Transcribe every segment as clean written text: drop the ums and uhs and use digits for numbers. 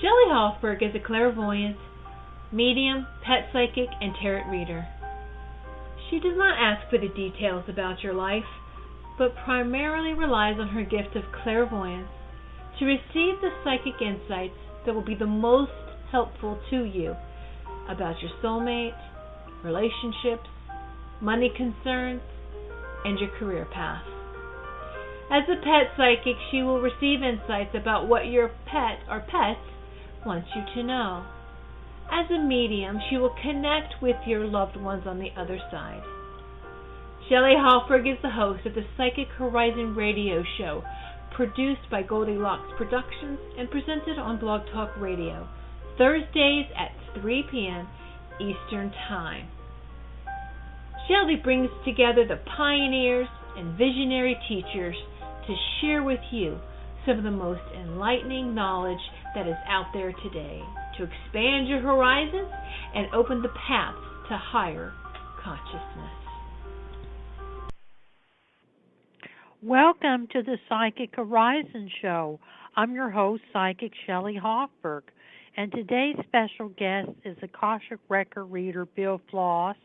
Shelley Hofberg is a clairvoyant, medium, pet psychic, and tarot reader. She does not ask for the details about your life, but primarily relies on her gift of clairvoyance to receive the psychic insights that will be the most helpful to you about your soulmate, relationships, money concerns, and your career path. As a pet psychic, she will receive insights about what your pet or pets wants you to know. As a medium, she will connect with your loved ones on the other side. Shelley Hofberg is the host of the Psychic Horizon radio show, produced by Goldilocks Productions and presented on Blog Talk Radio, Thursdays at 3 p.m. Eastern Time. Shelley brings together the pioneers and visionary teachers to share with you some of the most enlightening knowledge that is out there today to expand your horizons and open the paths to higher consciousness. Welcome to the Psychic Horizon Show. I'm your host, Psychic Shelley Hofberg, and today's special guest is Akashic Record reader Bill Foss,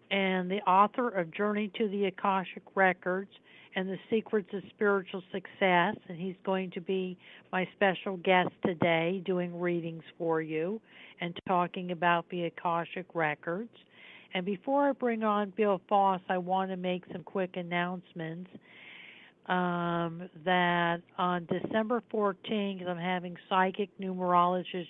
and the author of Journey to the Akashic Records and the Secrets of Spiritual Success, and he's going to be my special guest today doing readings for you and talking about the Akashic Records. And before I bring on Bill Foss, I want to make some quick announcements. That on December 14th, I'm having psychic numerologist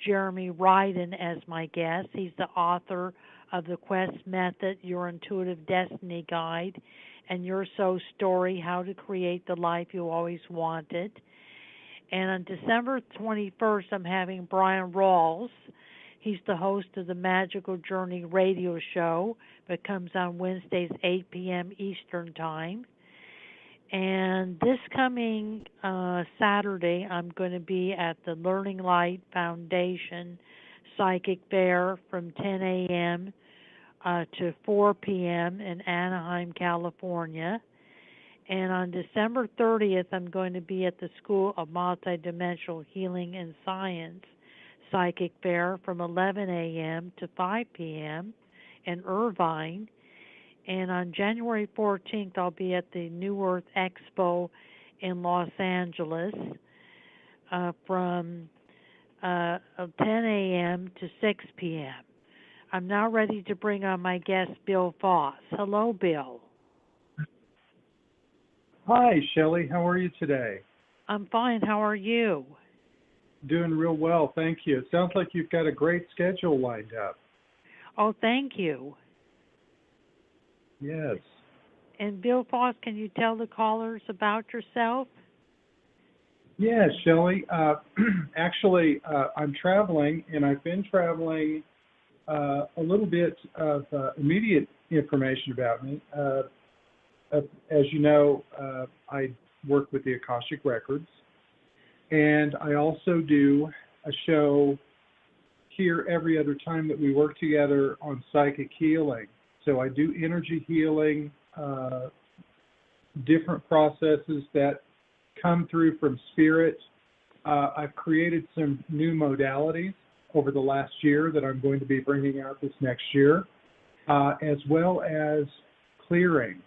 Jeremy Ryden as my guest. He's the author of The Quest Method, Your Intuitive Destiny Guide, and Your Soul Story, How to Create the Life You Always Wanted. And on December 21st, I'm having Brian Rawls. He's the host of the Magical Journey radio show that comes on Wednesdays, 8 p.m. Eastern Time. And this coming Saturday, I'm going to be at the Learning Light Foundation Psychic Fair from 10 a.m. To 4 p.m. in Anaheim, California. And on December 30th, I'm going to be at the School of Multidimensional Healing and Science Psychic Fair from 11 a.m. to 5 p.m. in Irvine. And on January 14th, I'll be at the New Earth Expo in Los Angeles from 10 a.m. to 6 p.m. I'm now ready to bring on my guest, Bill Foss. Hello, Bill. Hi, Shelley. How are you today? I'm fine. How are you? Doing real well, thank you. It sounds like you've got a great schedule lined up. Oh, thank you. Yes. And Bill Foss, can you tell the callers about yourself? Yes, Shelley. Actually, I'm traveling, and I've been traveling a little bit of immediate information about me. As you know, I work with the Akashic Records, and I also do a show here every other time that we work together on psychic healing. So I do energy healing, different processes that come through from spirit. I've created some new modalities over the last year that I'm going to be bringing out this next year, as well as clearing.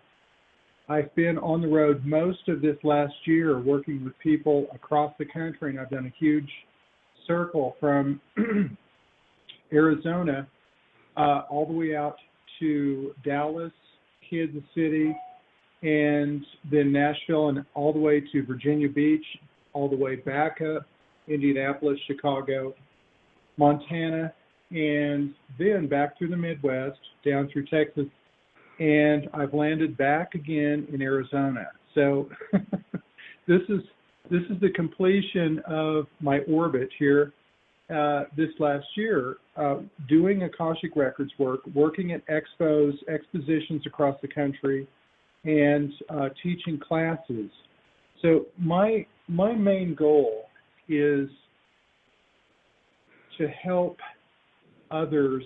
I've been on the road most of this last year working with people across the country, and I've done a huge circle from Arizona all the way out to Dallas, Kansas City, and then Nashville, and all the way to Virginia Beach, all the way back up, Indianapolis, Chicago, Montana, and then back through the Midwest, down through Texas, and I've landed back again in Arizona. So this is the completion of my orbit here this last year, doing Akashic Records work, working at expos, expositions across the country, and teaching classes. So my main goal is to help others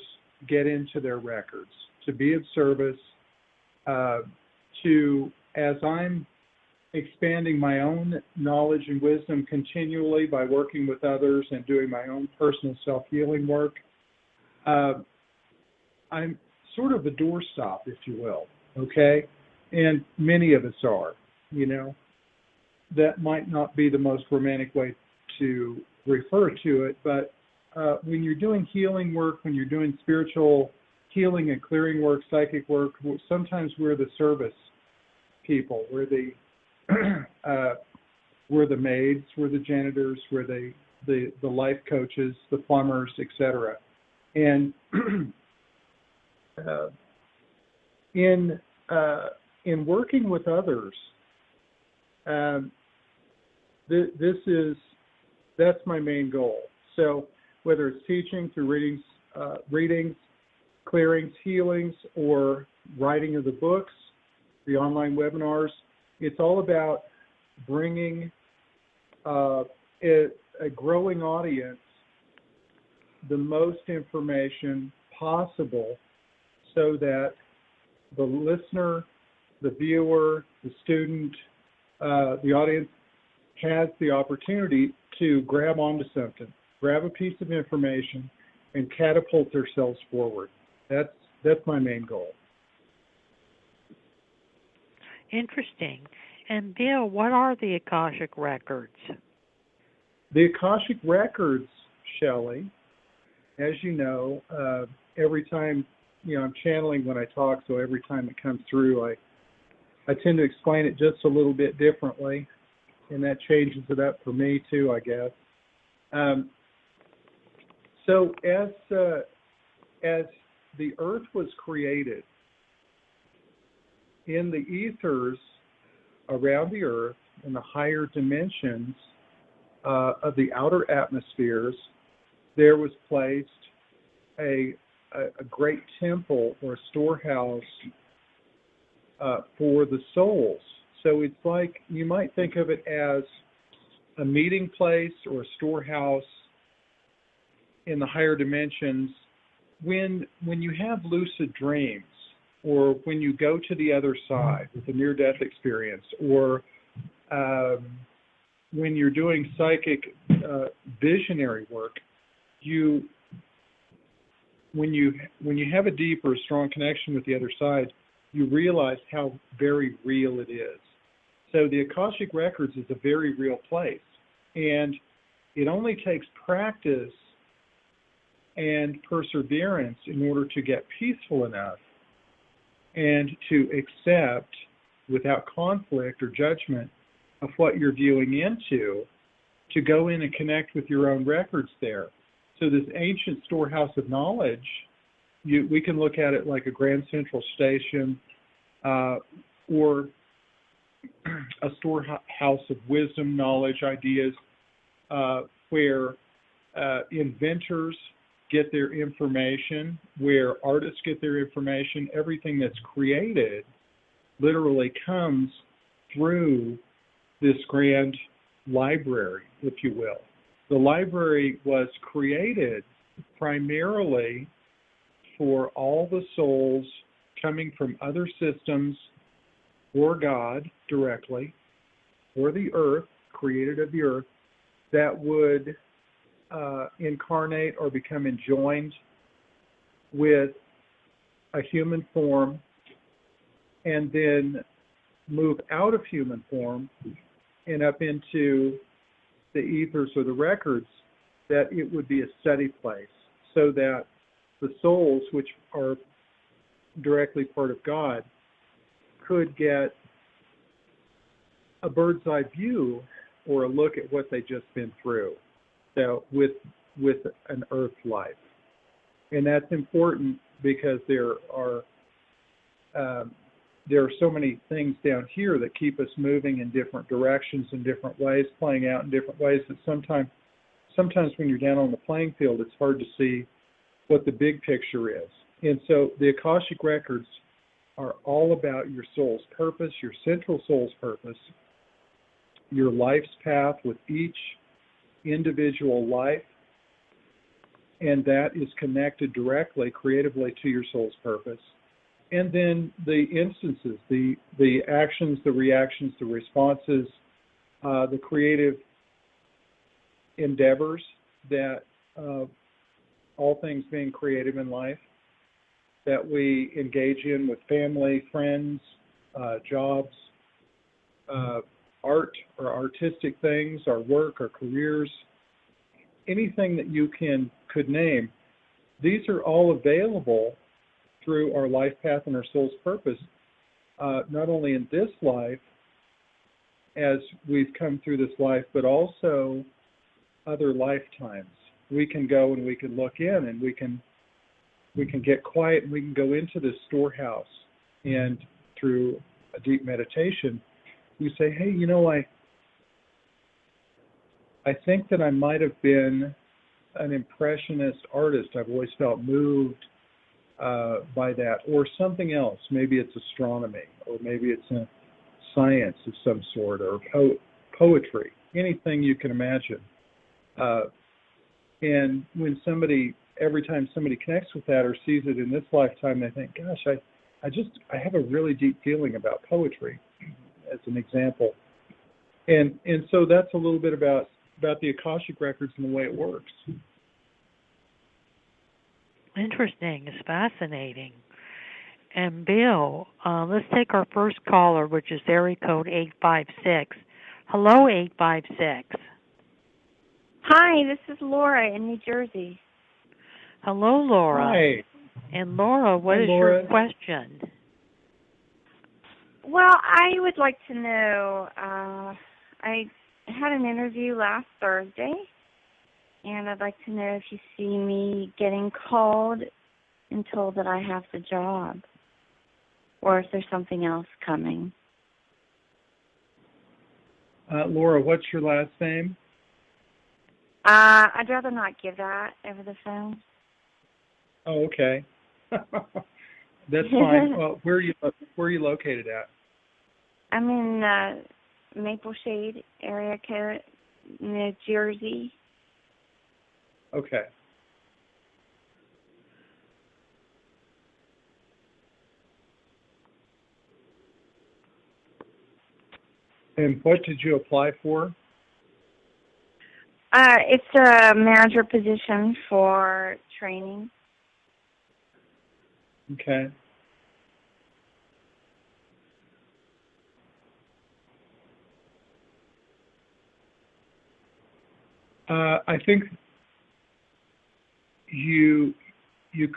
get into their records, to be of service, to, as I'm expanding my own knowledge and wisdom continually by working with others and doing my own personal self-healing work. I'm sort of a doorstop, if you will, okay? And many of us are, you know. That might not be the most romantic way to refer to it, but when you're doing healing work, when you're doing spiritual healing and clearing work, psychic work, sometimes we're the service people. We're the we're the maids, we're the janitors, we're the life coaches, the plumbers, etc. And in working with others, that's my main goal. So whether it's teaching through readings, clearings, healings, or writing of the books, the online webinars, it's all about bringing a growing audience the most information possible so that the listener, the viewer, the student, the audience has the opportunity to grab onto something, grab a piece of information, and catapult themselves forward. That's my main goal. Interesting. And Bill, what are the Akashic Records? The Akashic Records, Shelley, as you know, every time, I'm channeling when I talk, so every time it comes through, I tend to explain it just a little bit differently, and that changes it up for me too, I guess. So as the Earth was created, in the ethers around the Earth, in the higher dimensions of the outer atmospheres, there was placed a great temple or storehouse for the souls. So it's like, you might think of it as a meeting place or a storehouse in the higher dimensions. When you have lucid dreams, or when you go to the other side with a near-death experience, or when you're doing psychic visionary work, when you have a deep or strong connection with the other side, you realize how very real it is. So the Akashic Records is a very real place, and it only takes practice and perseverance in order to get peaceful enough and to accept without conflict or judgment of what you're viewing into, to go in and connect with your own records there. So this ancient storehouse of knowledge, we can look at it like a Grand Central Station or a storehouse of wisdom, knowledge, ideas, where inventors get their information, where artists get their information. Everything that's created literally comes through this grand library, if you will. The library was created primarily for all the souls coming from other systems, or God directly, or the earth, created of the earth, that would incarnate or become enjoined with a human form, and then move out of human form and up into the ethers or the records, that it would be a study place, so that the souls, which are directly part of God, could get a bird's eye view or a look at what they've just been through. So with an earth life. And that's important because there are so many things down here that keep us moving in different directions, in different ways, playing out in different ways, that sometimes when you're down on the playing field, it's hard to see what the big picture is. And so the Akashic Records are all about your soul's purpose, your central soul's purpose, your life's path with each individual life, and that is connected directly, creatively, to your soul's purpose. and then the instances, the actions, the reactions, the responses, the creative endeavors that all things being creative in life that we engage in with family, friends, jobs, art or artistic things, our work, our careers, anything that you could name. These are all available through our life path and our soul's purpose, not only in this life as we've come through this life, but also other lifetimes. We can go and we can look in and we can get quiet and we can go into this storehouse, and through a deep meditation, you say, hey, you know, I think that I might have been an impressionist artist. I've always felt moved by that, or something else. Maybe it's astronomy, or maybe it's a science of some sort, or poetry, anything you can imagine. And when every time somebody connects with that or sees it in this lifetime, they think, gosh, I have a really deep feeling about poetry, as an example. And so that's a little bit about the Akashic Records and the way it works. Interesting. It's fascinating. And Bill, let's take our first caller, which is area code 856. Hello, 856. Hi, this is Laura in New Jersey. Hello, Laura. Hi. And Laura, what is Laura. your question? Well, I would like to know, I had an interview last Thursday, and I'd like to know if you see me getting called and told that I have the job, or if there's something else coming. Laura, what's your last name? I'd rather not give that over the phone. Oh, okay. That's fine. Well, where are you located at? I'm in Maple Shade area code, New Jersey. Okay. And what did you apply for? It's a manager position for training. Okay. I think you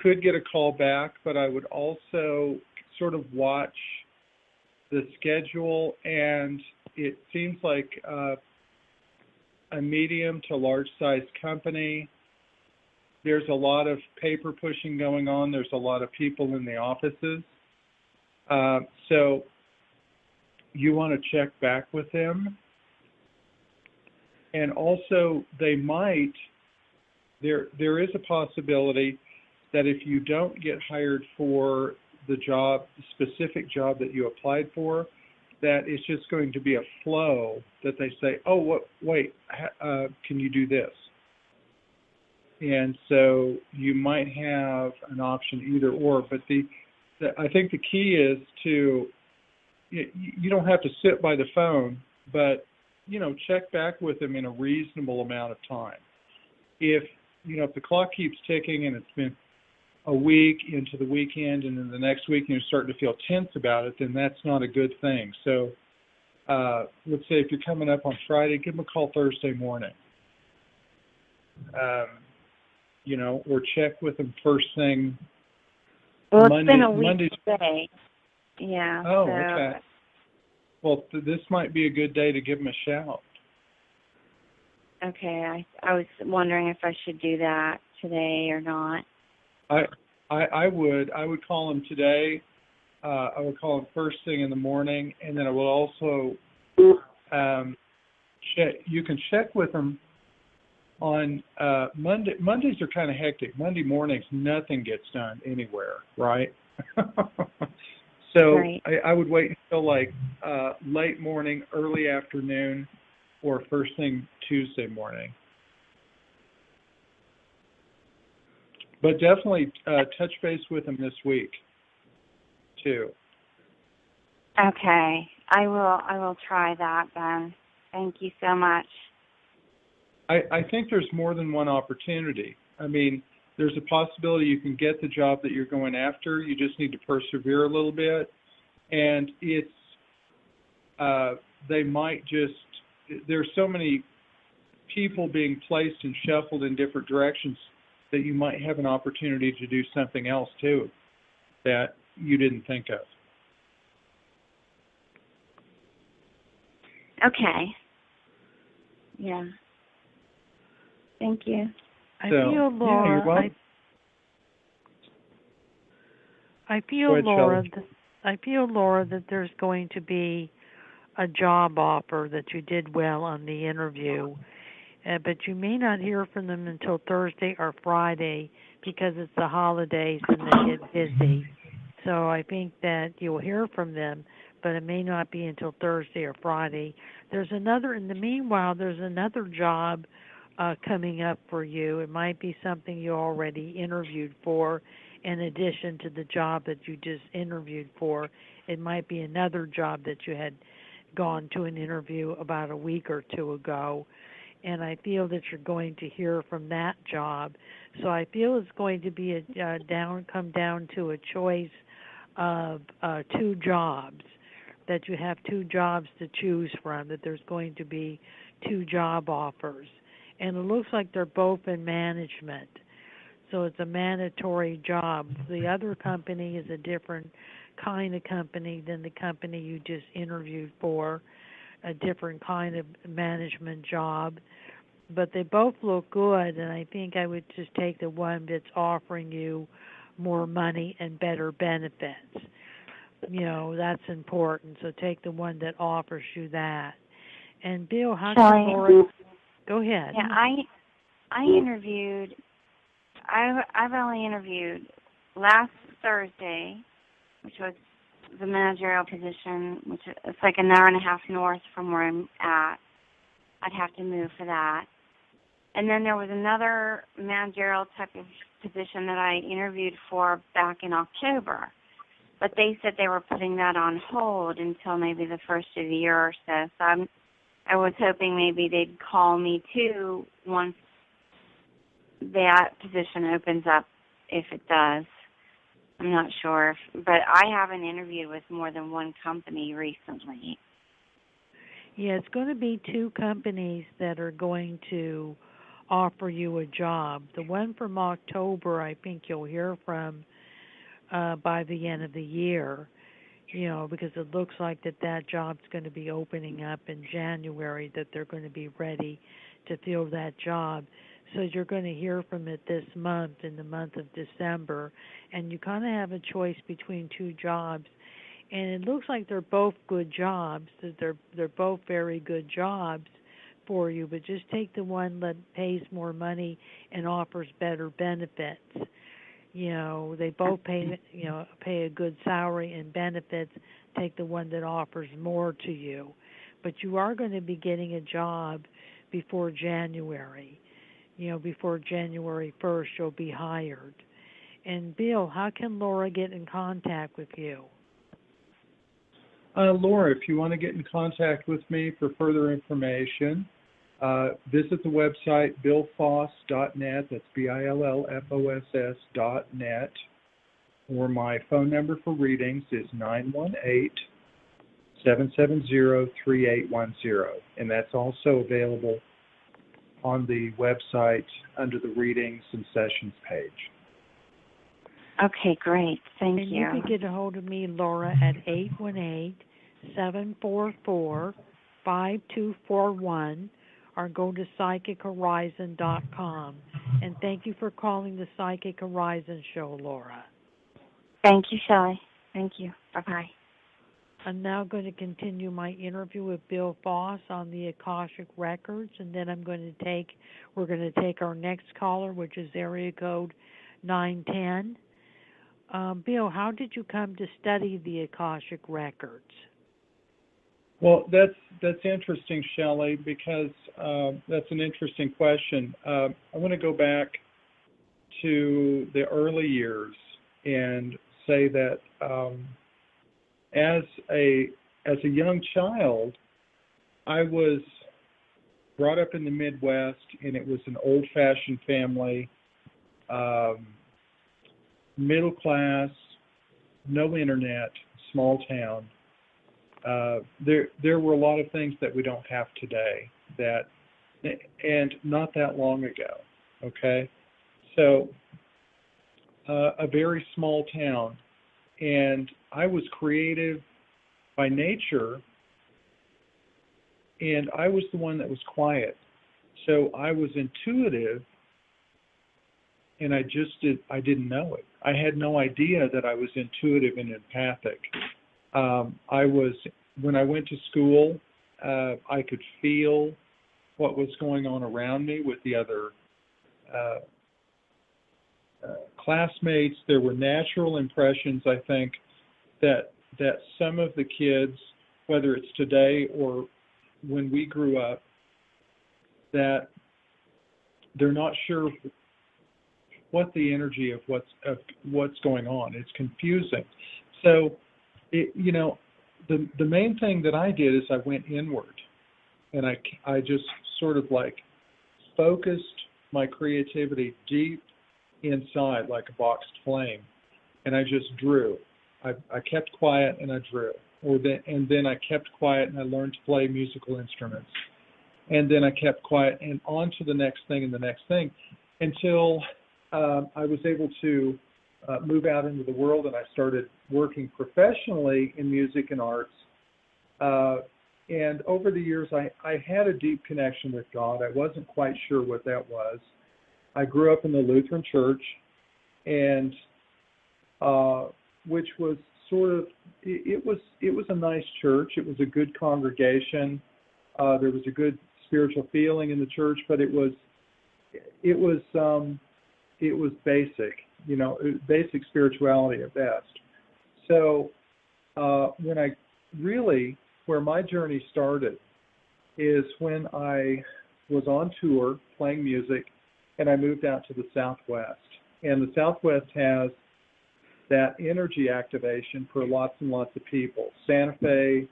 could get a call back, but I would also sort of watch the schedule, and it seems like a medium to large size company. There's a lot of paper pushing going on. There's a lot of people in the offices. So you want to check back with them. And also there is a possibility that if you don't get hired for the specific job that you applied for, that it's just going to be a flow that they say, oh, wait, can you do this? And so you might have an option either or, but I think the key is you don't have to sit by the phone, but, check back with them in a reasonable amount of time. If the clock keeps ticking and it's been a week into the weekend and then the next week you're starting to feel tense about it, then that's not a good thing. So let's say if you're coming up on Friday, give them a call Thursday morning. Or check with them first thing. Well, Monday, it's been a week Monday. today. Yeah. Oh, so. okay. Well, this might be a good day to give them a shout. Okay, I was wondering if I should do that today or not. I would call them today. I would call them first thing in the morning, and then I will also check. You can check with them on Monday. Mondays are kind of hectic. Monday mornings, nothing gets done anywhere, right? So right. I would wait until like late morning, early afternoon, or first thing Tuesday morning. But definitely touch base with them this week. too. Okay. I will try that then. Thank you so much. I think there's more than one opportunity. I mean, there's a possibility you can get the job that you're going after. You just need to persevere a little bit. And it's, they might just, there's so many people being placed and shuffled in different directions that you might have an opportunity to do something else too that you didn't think of. Okay. Yeah. Thank you. I feel, Laura. Yeah, I feel, Laura, that there's going to be a job offer that you did well on the interview, but you may not hear from them until Thursday or Friday because it's the holidays and they get busy. So I think that you'll hear from them, but it may not be until Thursday or Friday. In the meanwhile, there's another job coming up for you. It might be something you already interviewed for in addition to the job that you just interviewed for. It might be another job that you had gone to an interview about a week or two ago, and I feel that you're going to hear from that job. So I feel it's going to be come down to a choice of two jobs, that you have two jobs to choose from, that there's going to be two job offers. And it looks like they're both in management. So it's a mandatory job. The other company is a different kind of company than the company you just interviewed for, a different kind of management job. But they both look good, and I think I would just take the one that's offering you more money and better benefits. You know, that's important. So take the one that offers you that. And Bill, how can Laura... Go ahead. Yeah, I interviewed. I've only interviewed last Thursday, which was the managerial position, which is like an hour and a half north from where I'm at. I'd have to move for that. And then there was another managerial type of position that I interviewed for back in October. But they said they were putting that on hold until maybe the first of the year or so. So I was hoping maybe they'd call me too once that position opens up, if it does. I'm not sure. But I haven't interviewed with more than one company recently. Yeah, it's going to be two companies that are going to offer you a job. The one from October, I think you'll hear from by the end of the year, you know, because it looks like that job's going to be opening up in January, that they're going to be ready to fill that job. So you're going to hear from it this month, in the month of December, and you kind of have a choice between two jobs. And it looks like they're both good jobs, that they're both very good jobs for you, but just take the one that pays more money and offers better benefits. You know, they both pay a good salary and benefits. Take the one that offers more to you. But you are going to be getting a job before January. You know, before January 1st, you'll be hired. And Bill, how can Laura get in contact with you? Laura, if you want to get in contact with me for further information, visit the website billfoss.net, that's BILLFOSS.net, or my phone number for readings is 918-770-3810, and that's also available on the website under the readings and sessions page. Okay, great. Thank you. And you can get a hold of me, Laura, at 818-744-5241, or go to PsychicHorizon.com. And thank you for calling the Psychic Horizon Show, Laura. Thank you, Shelley. Thank you. Bye-bye. I'm now going to continue my interview with Bill Foss on the Akashic Records, and then we're going to take our next caller, which is area code 910. Bill, how did you come to study the Akashic Records? Well, that's interesting, Shelley, because that's an interesting question. I want to go back to the early years and say that as a young child, I was brought up in the Midwest, and it was an old-fashioned family, middle class, no internet, small town. There were a lot of things that we don't have today, and not that long ago. Okay, so a very small town, and I was creative by nature, and I was the one that was quiet. So I was intuitive, and I didn't know it. I had no idea that I was intuitive and empathic. When I went to school, I could feel what was going on around me with the other classmates. There were natural impressions, I think, that some of the kids, whether it's today or when we grew up, that they're not sure what the energy of what's going on. It's confusing. So, the main thing that I did is I went inward, and I just sort of like focused my creativity deep inside like a boxed flame, and I just drew. I kept quiet and I drew, and then I kept quiet and I learned to play musical instruments, and then I kept quiet and on to the next thing and the next thing, until I was able to move out into the world, and I started working professionally in music and arts. And over the years, I had a deep connection with God. I wasn't quite sure what that was. I grew up in the Lutheran Church, and which was sort of, it was a nice church. It was a good congregation. There was a good spiritual feeling in the church, but it was basic, basic spirituality at best. So where my journey started is when I was on tour playing music, and I moved out to the Southwest. And the Southwest has that energy activation for lots and lots of people. Santa Fe,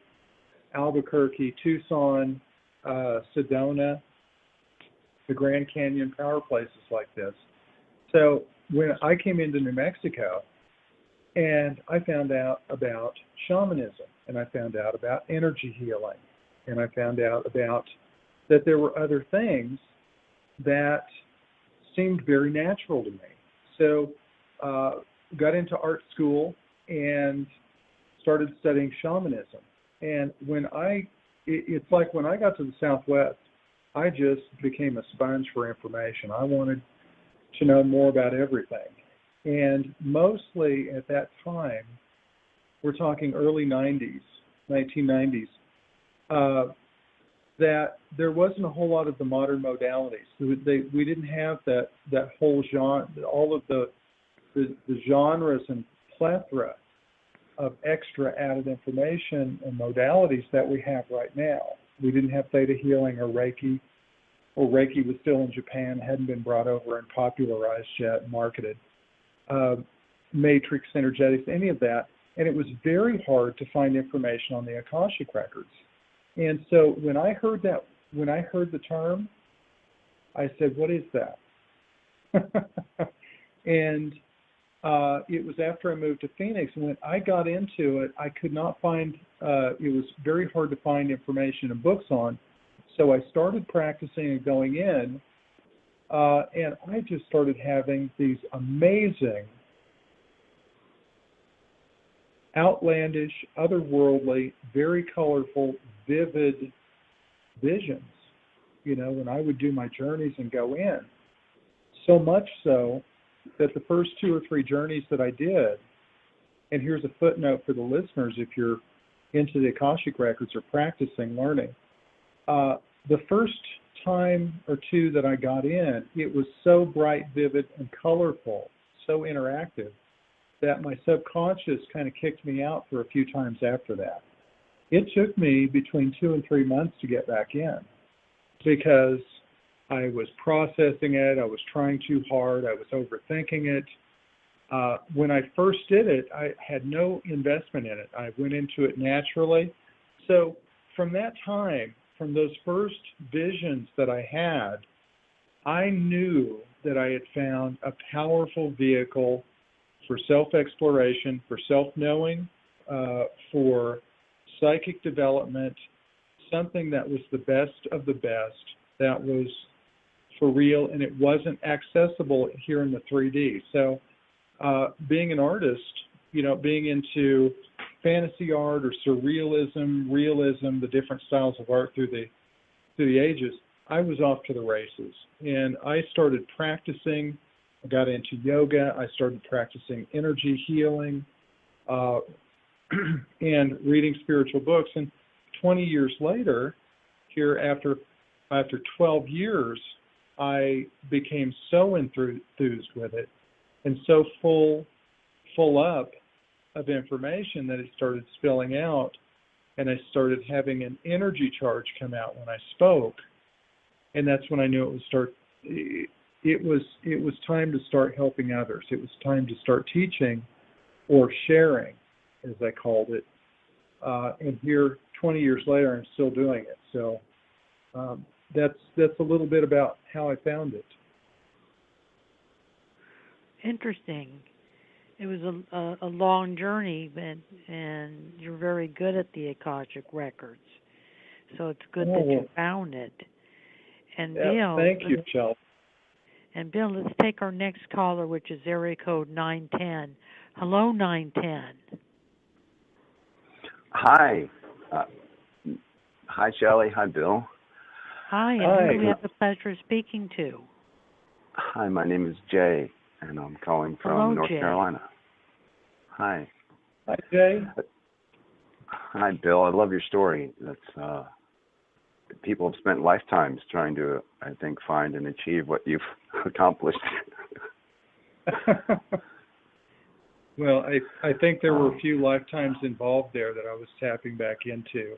Albuquerque, Tucson, Sedona, the Grand Canyon, power places like this. So when I came into New Mexico, and I found out about shamanism, and I found out about energy healing, and I found out about that there were other things that seemed very natural to me. So got into art school and started studying shamanism. And it's like when I got to the Southwest, I just became a sponge for information. I wanted to know more about everything. And mostly at that time, we're talking early 90s, 1990s, that there wasn't a whole lot of the modern modalities. We didn't have that whole genre, all of the genres and plethora of extra added information and modalities that we have right now. We didn't have theta healing or Reiki was still in Japan, hadn't been brought over and popularized yet and marketed. Matrix, energetics, any of that. And it was very hard to find information on the Akashic records. And so when I heard the term, I said, what is that? And it was after I moved to Phoenix. And when I got into it, I could not find, it was very hard to find information and books on. So I started practicing and going in, and I just started having these amazing, outlandish, otherworldly, very colorful, vivid visions, when I would do my journeys and go in. So much so that the first 2 or 3 journeys that I did, and here's a footnote for the listeners if you're into the Akashic records or practicing, learning, the first time or 2 that I got in, it was so bright, vivid, and colorful, so interactive, that my subconscious kind of kicked me out for a few times after that. It took me between 2 and 3 months to get back in because I was processing it, I was trying too hard, I was overthinking it, When I first did it, I had no investment in it. I went into it naturally. So from that time, from those first visions that I had, I knew that I had found a powerful vehicle for self-exploration, for self-knowing, for psychic development, something that was the best of the best, that was for real, and it wasn't accessible here in the 3D. So being an artist, being into fantasy art or surrealism, realism, the different styles of art through the ages, I was off to the races. And I started practicing. I got into yoga. I started practicing energy healing and reading spiritual books. And 20 years later, here after 12 years, I became so enthused with it and so full up of information that it started spilling out, and I started having an energy charge come out when I spoke, and that's when I knew it was time to start helping others. It was time to start teaching or sharing, as I called it. And here, 20 years later, I'm still doing it. So that's a little bit about how I found it. Interesting. It was a long journey, and you're very good at the Akashic records. So it's good that you found it. And Bill, thank you, Shelley. And Bill, let's take our next caller, which is area code 910. Hello, 910. Hi. Hi, Shelley. Hi, Bill. Hi, and who do we have the pleasure of speaking to? Hi, my name is Jay, and I'm calling from North Carolina. Hi. Hi, Jay. Hi, Bill. I love your story. That's people have spent lifetimes trying to, I think, find and achieve what you've accomplished. Well, I think there were a few lifetimes involved there that I was tapping back into.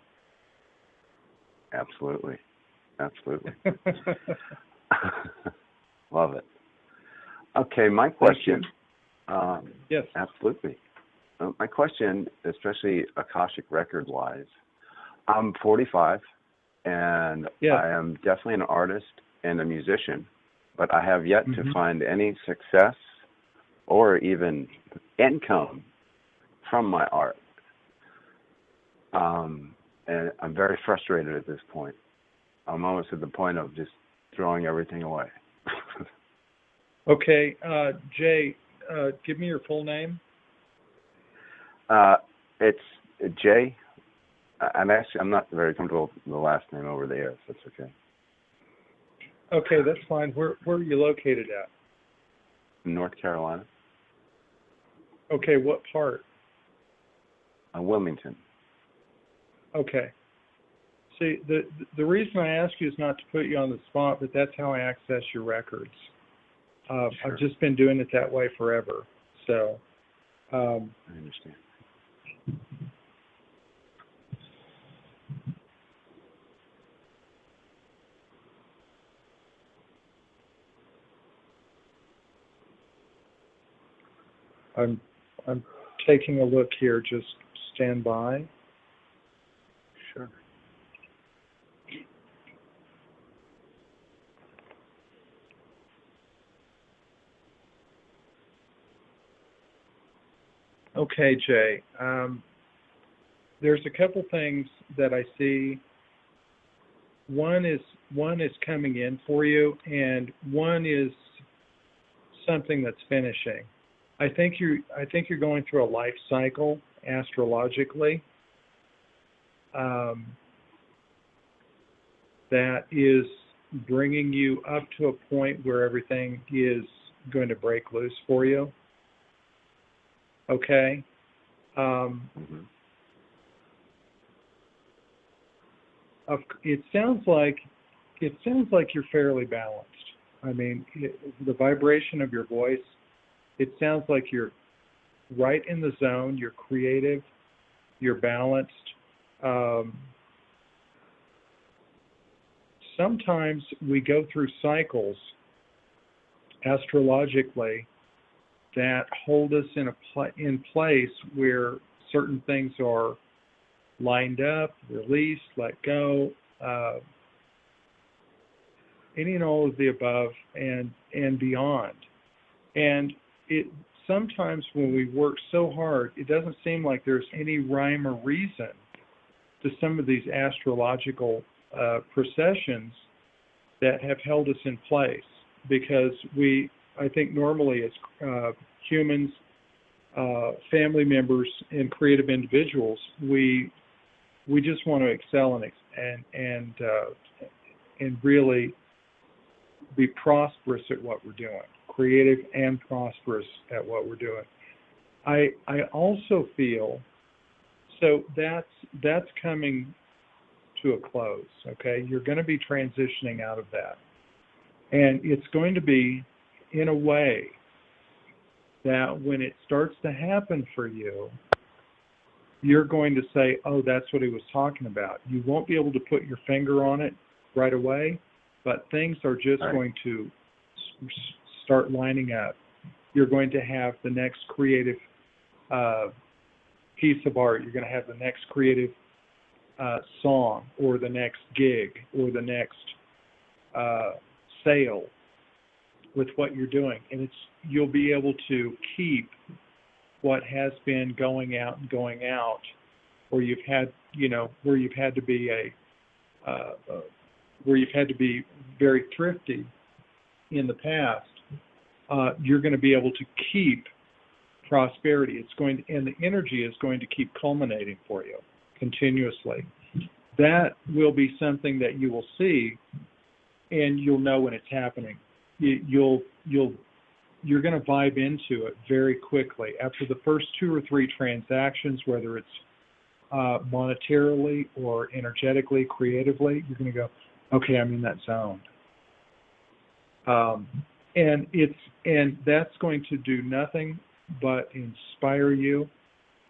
Absolutely. Love it. Okay, my question. Yes. Absolutely. My question, especially Akashic record-wise, I'm 45, and I am definitely an artist and a musician, but I have yet to find any success or even income from my art. And I'm very frustrated at this point. I'm almost at the point of just throwing everything away. Okay, Jay, give me your full name. It's Jay. I'm not very comfortable with the last name over the air, if that's okay. Okay, that's fine. Where are you located at? North Carolina. Okay, what part? Wilmington. Okay. See, the reason I ask you is not to put you on the spot, but that's how I access your records. Sure. I've just been doing it that way forever. So. I understand. I'm taking a look here. Just stand by. Sure. Okay, Jay. There's a couple things that I see. One is coming in for you, and one is something that's finishing. I think you're going through a life cycle astrologically that is bringing you up to a point where everything is going to break loose for you. Okay. It sounds like you're fairly balanced. I mean, the vibration of your voice, it sounds like you're right in the zone. You're creative. You're balanced. Sometimes we go through cycles astrologically that hold us in place where certain things are lined up, released, let go, any and all of the above and beyond. And it sometimes when we work so hard, it doesn't seem like there's any rhyme or reason to some of these astrological processions that have held us in place, because I think normally as humans, family members, and creative individuals, we just want to excel and really be prosperous at what we're doing, creative and prosperous at what we're doing. I also feel, so that's coming to a close, okay? You're going to be transitioning out of that. And it's going to be in a way that when it starts to happen for you, you're going to say, oh, that's what he was talking about. You won't be able to put your finger on it right away, but things are just going to start lining up. You're going to have the next creative piece of art. You're going to have the next creative song, or the next gig, or the next sale with what you're doing. And you'll be able to keep what has been going out, or you've had, where you've had to be where you've had to be very thrifty in the past. You're going to be able to keep prosperity. And the energy is going to keep culminating for you continuously. That will be something that you will see, and you'll know when it's happening. You're going to vibe into it very quickly. After the first 2 or 3 transactions, whether it's monetarily or energetically, creatively, you're going to go, okay, I'm in that zone. And that's going to do nothing but inspire you,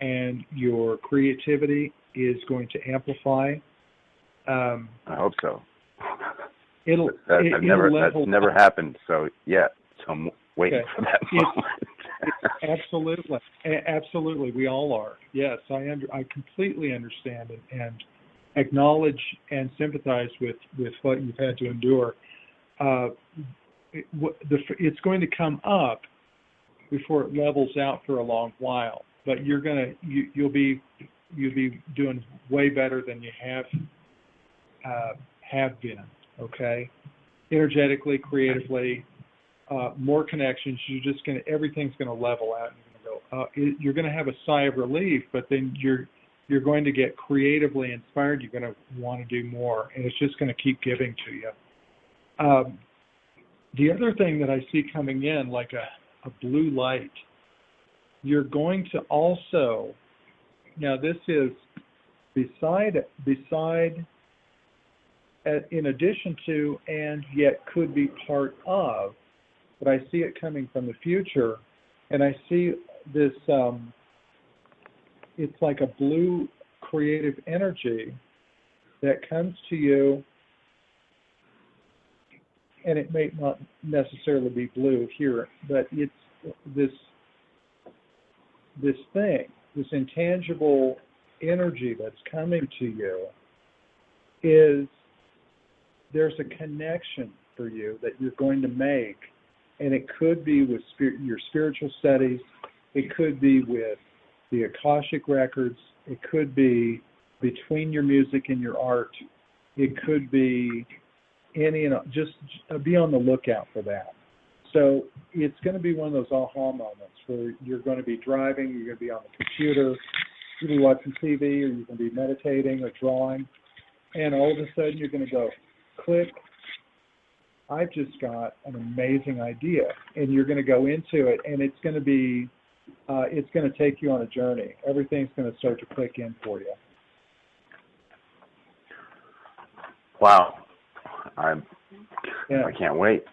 and your creativity is going to amplify. I hope so. That's never happened. So yeah, so I'm waiting for that moment. Absolutely, we all are. Yes, I completely understand and acknowledge and sympathize with what you've had to endure. It's going to come up before it levels out for a long while, but you'll be doing way better than you have been. Okay, energetically, creatively, more connections. Everything's going to level out. You're going to have a sigh of relief, but then you're going to get creatively inspired. You're going to want to do more, and it's just going to keep giving to you. The other thing that I see coming in, like a blue light, you're going to also, now this is beside, in addition to, and yet could be part of, but I see it coming from the future, and I see this, it's like a blue creative energy that comes to you, and it may not necessarily be blue here, but it's this thing, this intangible energy that's coming to you is, there's a connection for you that you're going to make, and it could be with your spiritual studies, it could be with the Akashic records, it could be between your music and your art, it could be just be on the lookout for that. So it's going to be one of those aha moments where you're going to be driving, you're going to be on the computer, you're going to be watching TV, or you're going to be meditating or drawing, and all of a sudden you're going to go, click, I've just got an amazing idea, and you're going to go into it, and it's going to be, it's going to take you on a journey. Everything's going to start to click in for you. Wow, I can't wait.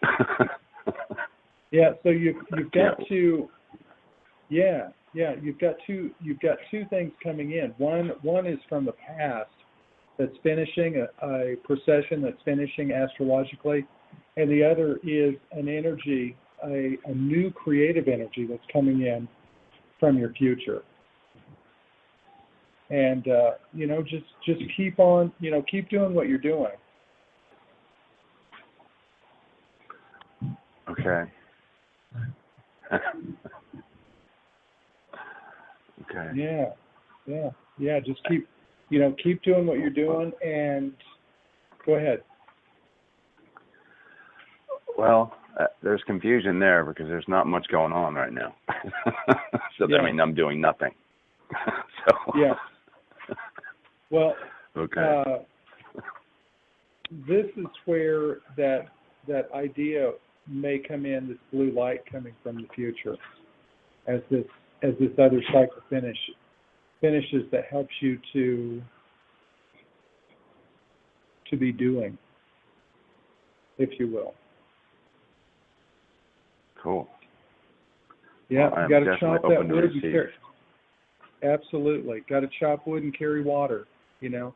Yeah, so you've got to, you've got two things coming in. One is from the past, that's finishing, a procession that's finishing astrologically, and the other is an energy a new creative energy that's coming in from your future. And, just keep on, keep doing what you're doing. Okay. Okay. Yeah. Just keep doing what you're doing, and go ahead. Well, there's confusion there because there's not much going on right now. So that means I'm doing nothing. Yeah. Well, okay. This is where that idea may come in, this blue light coming from the future, as this other cycle finishes that helps you to be doing, if you will. Cool. Yeah, well, you got to chop that wood and carry. Absolutely, got to chop wood and carry water. Yeah.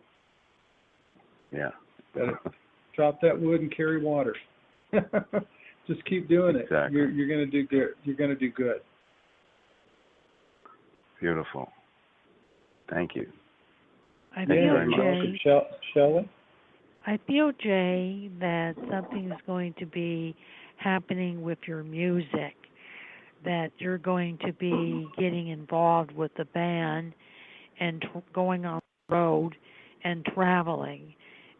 Got to chop that wood and carry water. Just keep doing it. Exactly. You're going to do good. You're going to do good. Beautiful. Thank you. Thank you very much. Shelley? I feel, Jay, that something is going to be happening with your music, that you're going to be getting involved with the band and going on the road and traveling.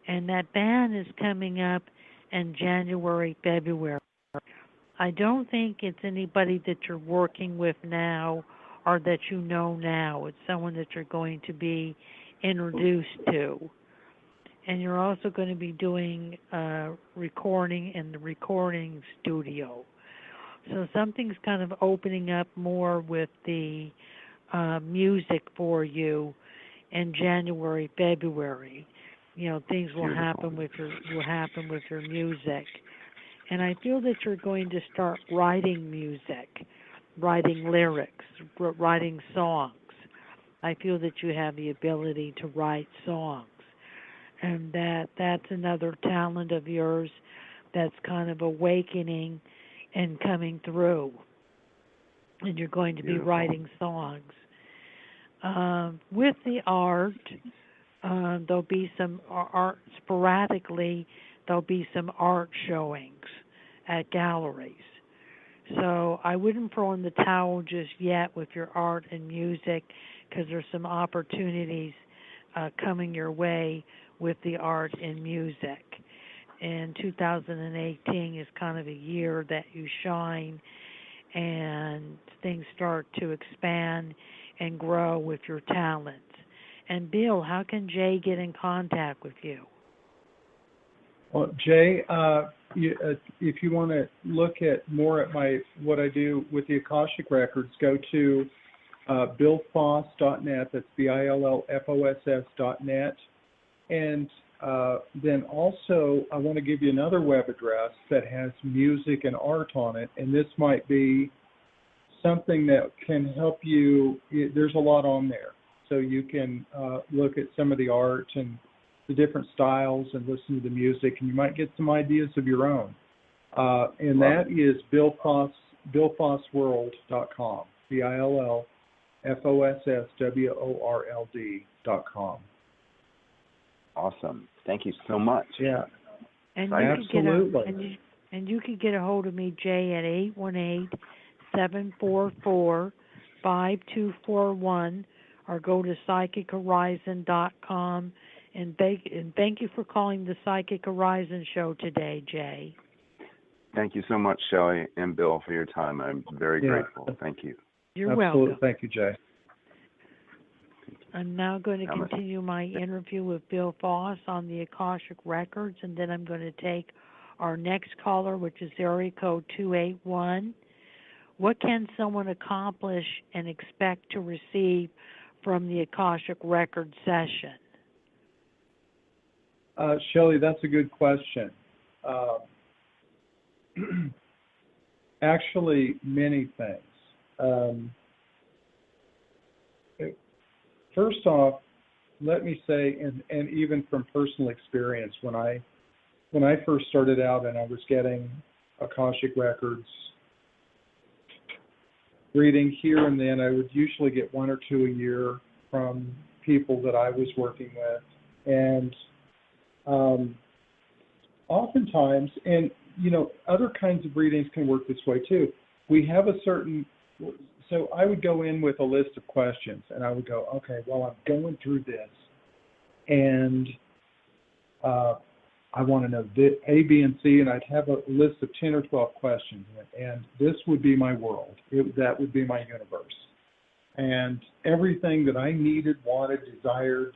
And that band is coming up in January, February. I don't think it's anybody that you're working with now or that you know now. It's someone that you're going to be introduced to. And you're also going to be doing recording in the recording studio. So something's kind of opening up more with the music for you in January, February. Things will happen with your music. And I feel that you're going to start writing music, writing lyrics, writing songs. I feel that you have the ability to write songs. And that's another talent of yours that's kind of awakening and coming through. And you're going to be writing songs. With the art, there'll be some art, sporadically, there'll be some art showings at galleries. So I wouldn't throw in the towel just yet with your art and music, because there's some opportunities coming your way with the art and music. And 2018 is kind of a year that you shine and things start to expand and grow with your talents. And Bill, how can Jay get in contact with you? Well, Jay, if you want to look at more at what I do with the Akashic Records, go to billfoss.net. That's BILLFOSS.net. And then also, I want to give you another web address that has music and art on it, and this might be something that can help you. There's a lot on there, so you can look at some of the art and the different styles and listen to the music, and you might get some ideas of your own. And that is billfossworld.com, BILLFOSSWORLD.com. Awesome. Thank you so much. Yeah. And absolutely. You can get a hold of me, Jay, at 818-744-5241, or go to psychichorizon.com. And thank you for calling the Psychic Horizon Show today, Jay. Thank you so much, Shelley and Bill, for your time. I'm very grateful. Thank you. You're welcome. Welcome. Thank you, Jay. I'm now going to continue my interview with Bill Foss on the Akashic Records, and then I'm going to take our next caller, which is area code 281. What can someone accomplish and expect to receive from the Akashic Records session? Shelley, that's a good question. Actually, many things. First off, let me say, and even from personal experience, when I first started out and I was getting Akashic Records reading here and then. I would usually get 1 or 2 a year from people that I was working with. And oftentimes, and other kinds of readings can work this way too. We have a certain, so I would go in with a list of questions, and I would go, okay, well, I'm going through this, and I want to know A, B, and C, and I'd have a list of 10 or 12 questions, and this would be my world. That would be my universe. And everything that I needed, wanted, desired,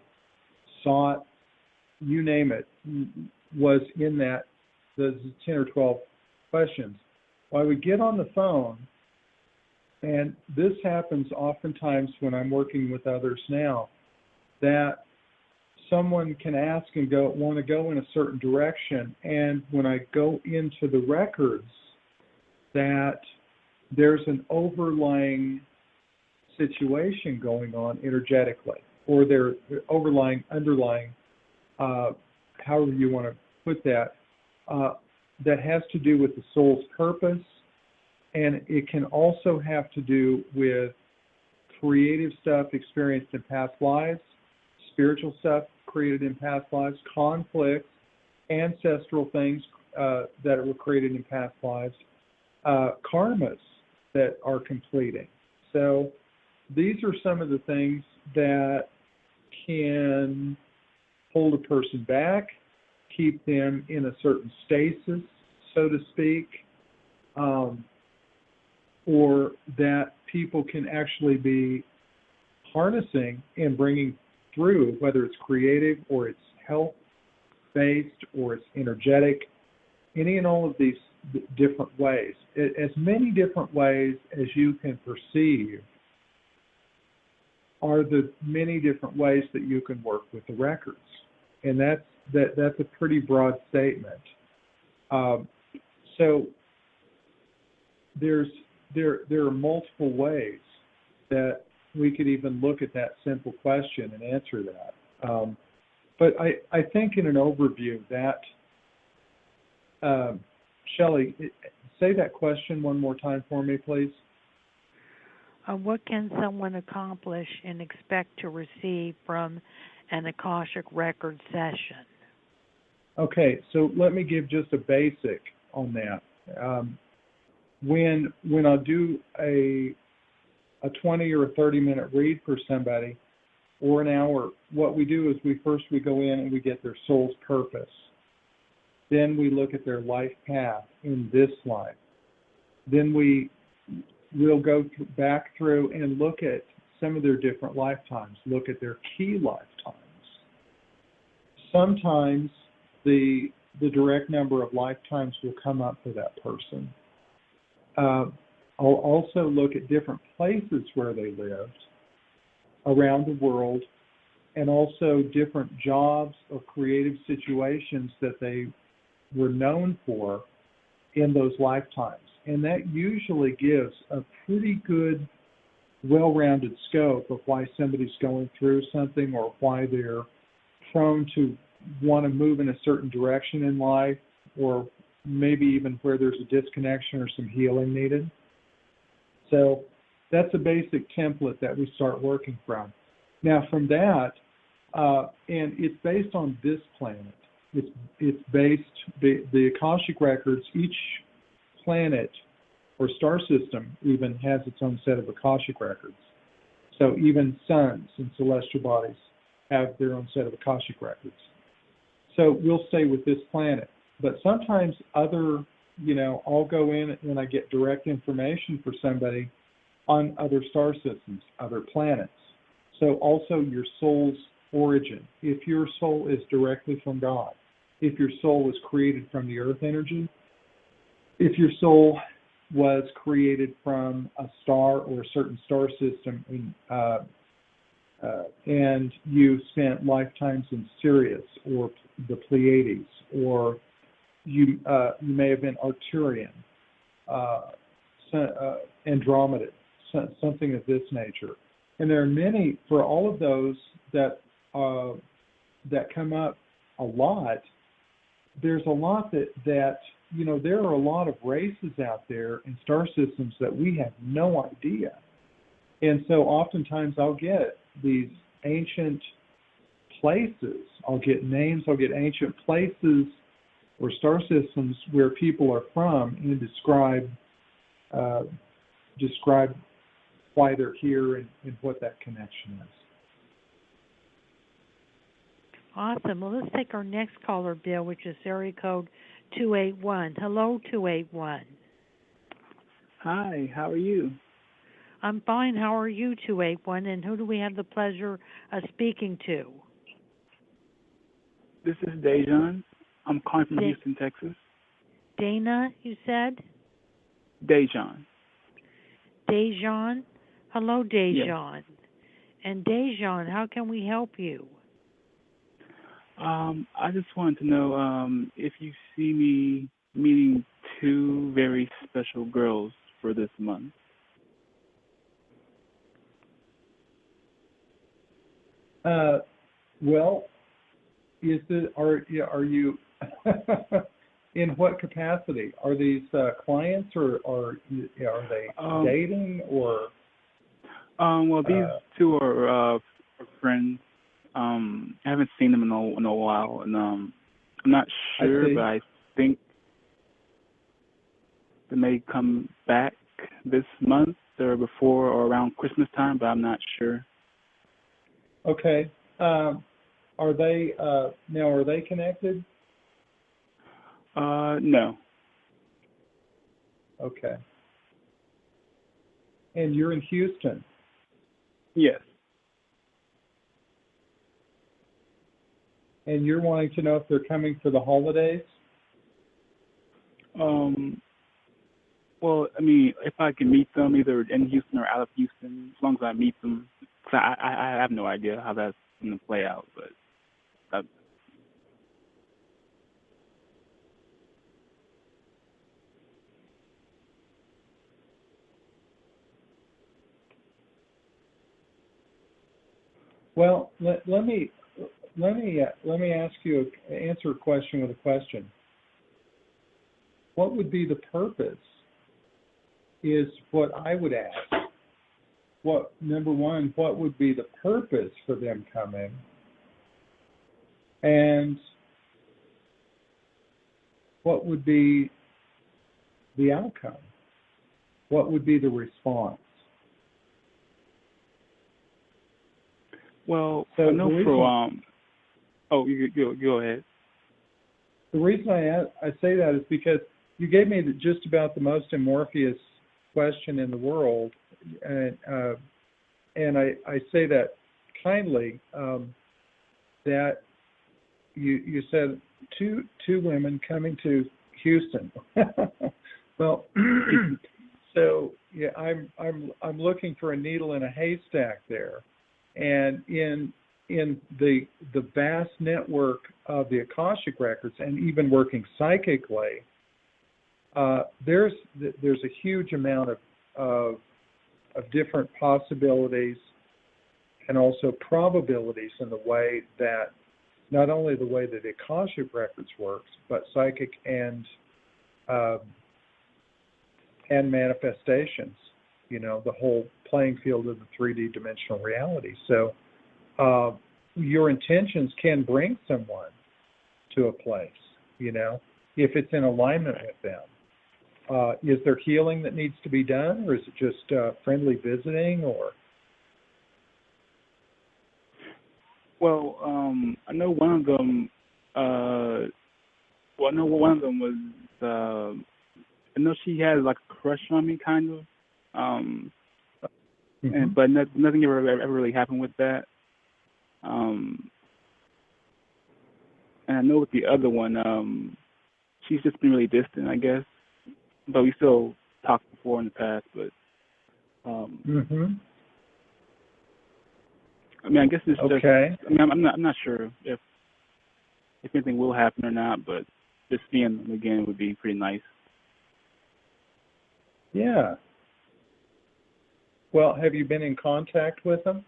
sought, you name it, was in those 10 or 12 questions. Well, I would get on the phone, and this happens oftentimes when I'm working with others now, that someone can ask and want to go in a certain direction, and when I go into the records, that there's an underlying going on energetically, or there's underlying, however you want to put that, that has to do with the soul's purpose, and it can also have to do with creative stuff experienced in past lives, spiritual stuff created in past lives, conflicts, ancestral things that were created in past lives, karmas that are completing. So these are some of the things that can hold a person back, keep them in a certain stasis, so to speak, or that people can actually be harnessing and bringing through, whether it's creative or it's health-based or it's energetic, any and all of these different ways. As many different ways as you can perceive are the many different ways that you can work with the records. And that's a pretty broad statement. So there are multiple ways that we could even look at that simple question and answer that. But I think in an overview that, Shelley, say that question one more time for me, please. What can someone accomplish and expect to receive from an Akashic record session? Okay, so let me give just a basic on that. When I do a 20 or a 30-minute read for somebody, or an hour, what we do is we go in and we get their soul's purpose. Then we look at their life path in this life. Then we'll go back through and look at some of their different lifetimes, look at their key lifetimes. Sometimes the direct number of lifetimes will come up for that person. I'll also look at different places where they lived around the world, and also different jobs or creative situations that they were known for in those lifetimes. And that usually gives a pretty good, well-rounded scope of why somebody's going through something, or why they're prone to want to move in a certain direction in life, or maybe even where there's a disconnection or some healing needed. So that's a basic template that we start working from. Now from that, and it's based on this planet. It's based, the Akashic records, each planet or star system even has its own set of Akashic records. So even suns and celestial bodies have their own set of Akashic records. So we'll stay with this planet. But sometimes I'll go in and I get direct information for somebody on other star systems, other planets. So also your soul's origin. If your soul is directly from God, if your soul was created from the earth energy, if your soul was created from a star or a certain star system, and you spent lifetimes in Sirius or the Pleiades, or you may have been Arcturian, Andromeda, something of this nature. And there are many, for all of those that come up a lot, there's a lot that there are a lot of races out there in star systems that we have no idea. And so oftentimes I'll get these ancient places, I'll get names, I'll get ancient places or star systems where people are from and describe why they're here and what that connection is. Awesome. Well, let's take our next caller, Bill, which is area code 281. Hello, 281. Hi, how are you? I'm fine. How are you, 281? And who do we have the pleasure of speaking to? This is Dejan. I'm calling from Houston, Texas. Dana, you said? Dejan. Dejan? Hello, Dejan. Yes. And Dejan, how can we help you? I just wanted to know if you see me meeting two very special girls for this month. Well, are you in what capacity? Are these clients or are they dating or? Well, these two are friends. I haven't seen them in a while, and I'm not sure, but I think they may come back this month or before or around Christmas time, but I'm not sure. Okay. Are they now? Are they connected? No. Okay. And you're in Houston? Yes. And you're wanting to know if they're coming for the holidays? Well, I mean, if I can meet them either in Houston or out of Houston, as long as I meet them, because I have no idea how that's going to play out, but Well, let me ask you answer a question with a question. What would be the purpose? Is what I would ask. Number one, what would be the purpose for them coming? And what would be the outcome? What would be the response? Well, so I know you go ahead. The reason I say that is because you gave me just about the most amorphous question in the world, and I say that kindly. That you said two women coming to Houston. Well, so yeah, I'm looking for a needle in a haystack there. And in the vast network of the Akashic records, and even working psychically, there's a huge amount of different possibilities and also probabilities in the way that not only the way that the Akashic records works, but psychic and manifestations. The whole playing field of the 3D dimensional reality. So your intentions can bring someone to a place, if it's in alignment with them. Is there healing that needs to be done, or is it just friendly visiting, or? Well, I know one of them. One of them was. I know she has like a crush on me, kind of. But nothing ever really happened with that. And I know with the other one, she's just been really distant, I guess. But we still talked before in the past. But I mean, I guess it's just. I mean, I'm not sure if anything will happen or not. But just seeing them again would be pretty nice. Yeah. Well, have you been in contact with them?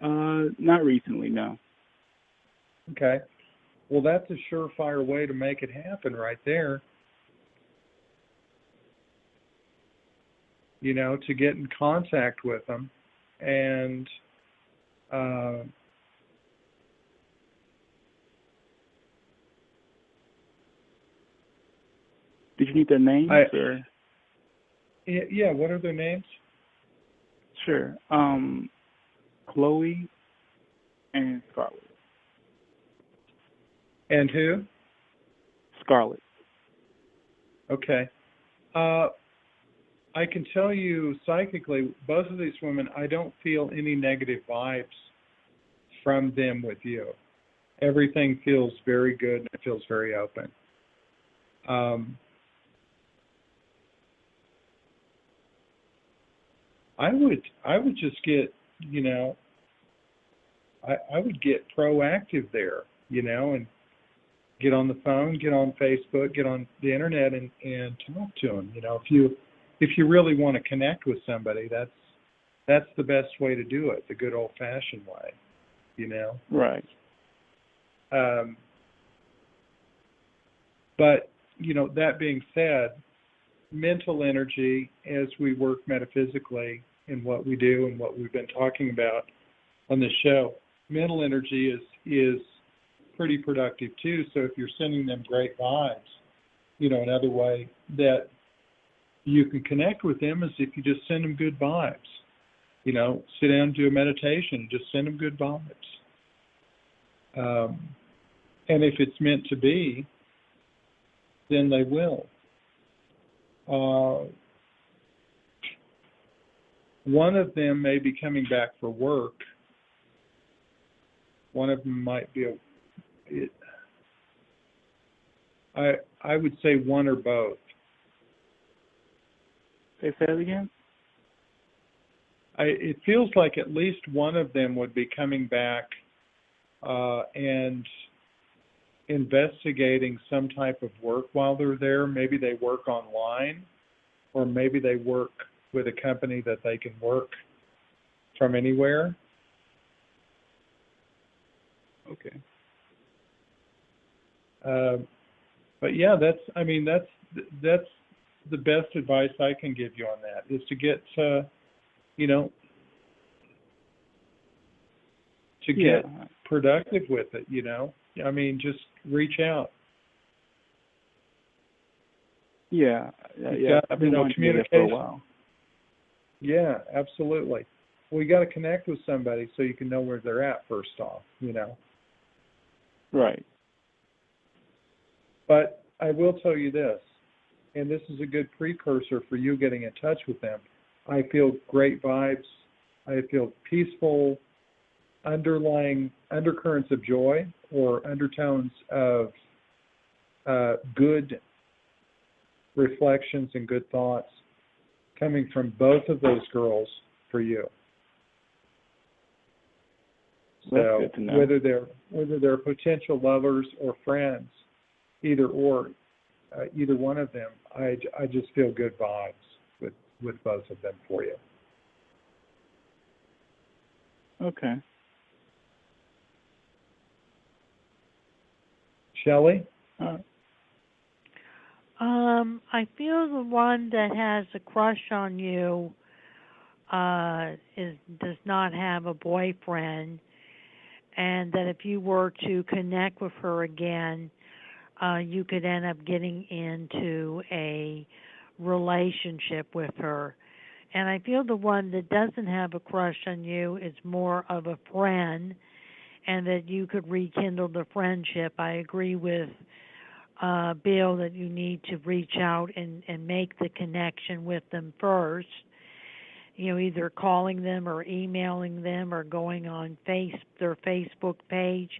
Not recently, no. Okay. Well, that's a surefire way to make it happen right there. You know, to get in contact with them. And did you need their names? Or? Yeah, what are their names? Sure. Chloe and Scarlett. And who? Scarlett. Okay. I can tell you psychically, both of these women, I don't feel any negative vibes from them with you. Everything feels very good and it feels very open. I would just get, you know, I would get proactive there, you know, and get on the phone, get on Facebook, get on the internet and talk to them. You know, if you really want to connect with somebody, that's the best way to do it, the good old-fashioned way, you know. Right. But, you know, that being said, mental energy, as we work metaphysically in what we do and what we've been talking about on this show, mental energy is pretty productive too. So if you're sending them great vibes, you know, another way that you can connect with them is if you just send them good vibes. You know, sit down and do a meditation, just send them good vibes. And if it's meant to be, then they will. One of them may be coming back for work. One of them might be I would say one or both. Say that again? It feels like at least one of them would be coming back and investigating some type of work while they're there. Maybe they work online, or maybe they work with a company that they can work from anywhere. Okay. But yeah, that's the best advice I can give you on that, is to get get productive with it, you know. I mean, just reach out. Yeah. I've been wanting to do that for a while. Yeah, absolutely. Well, you got to connect with somebody so you can know where they're at first off, you know. Right. But I will tell you this, and this is a good precursor for you getting in touch with them. I feel great vibes. I feel peaceful, underlying undercurrents of joy or undertones of good reflections and good thoughts coming from both of those girls for you. So good to know. whether they're potential lovers or friends, either one of them, I just feel good vibes with both of them for you. Okay. Shelley? I feel the one that has a crush on you does not have a boyfriend, and that if you were to connect with her again, you could end up getting into a relationship with her. And I feel the one that doesn't have a crush on you is more of a friend, and that you could rekindle the friendship. I agree with Bill that you need to reach out and make the connection with them first. You know, either calling them or emailing them or going on their Facebook page.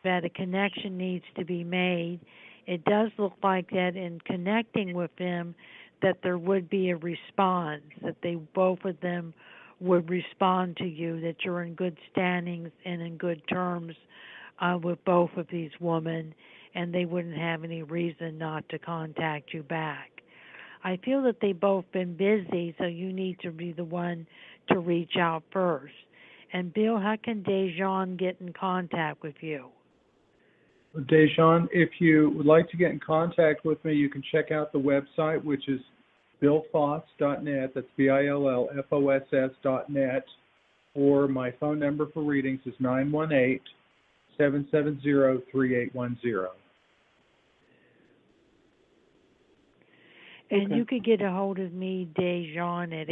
That a connection needs to be made. It does look like that in connecting with them, that there would be a response, that both of them would respond to you, that you're in good standings and in good terms with both of these women, and they wouldn't have any reason not to contact you back. I feel that they've both been busy, so you need to be the one to reach out first. And Bill, how can Dejan get in contact with you? Dejan, if you would like to get in contact with me, you can check out the website, which is billfoss.net. That's BILLFOSS.net. Or my phone number for readings is 918-770-3810. And you can get a hold of me, Dejan, at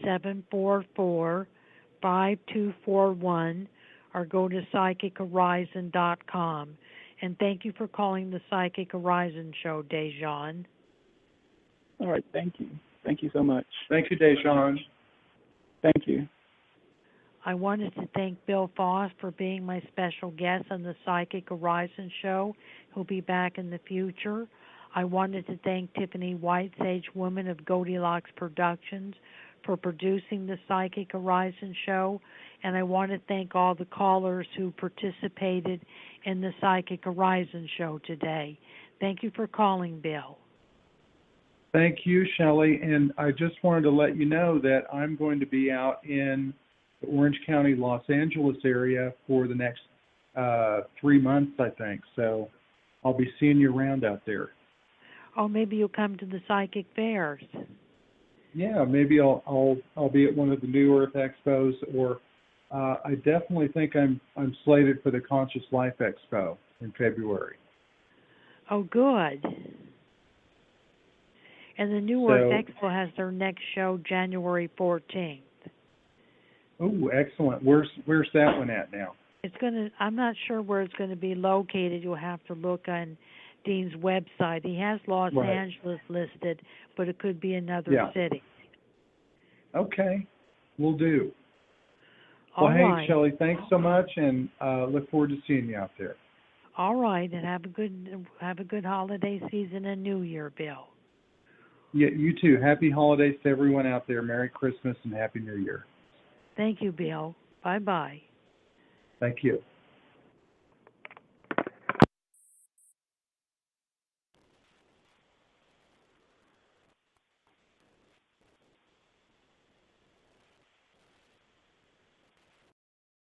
818-744-5241 or go to psychichorizon.com. And thank you for calling the Psychic Horizon Show, Dejan. All right, thank you. Thank you so much. Thank you, Dejan. Thank you. I wanted to thank Bill Foss for being my special guest on the Psychic Horizon Show. He'll be back in the future. I wanted to thank Tiffany Whitesage, woman of Goldilocks Productions, for producing the Psychic Horizon Show. And I want to thank all the callers who participated in the Psychic Horizon Show today. Thank you for calling, Bill. Thank you, Shelley. And I just wanted to let you know that I'm going to be out in the Orange County, Los Angeles area for the next 3 months, I think. So I'll be seeing you around out there. Oh, maybe you'll come to the Psychic Fairs. Yeah, maybe I'll be at one of the New Earth Expos, or I definitely think I'm slated for the Conscious Life Expo in February. Oh, good. And the New Earth Expo has their next show January 14th. Oh, excellent. Where's that one at now? I'm not sure where it's going to be located. You'll have to look on Dean's website. He has Los Angeles listed, but it could be another city. Okay, will do. All right. Hey, Shelley, thanks so much, and look forward to seeing you out there. All right, and have a good holiday season and New Year, Bill. Yeah, you too. Happy holidays to everyone out there. Merry Christmas and Happy New Year. Thank you, Bill. Bye-bye. Thank you.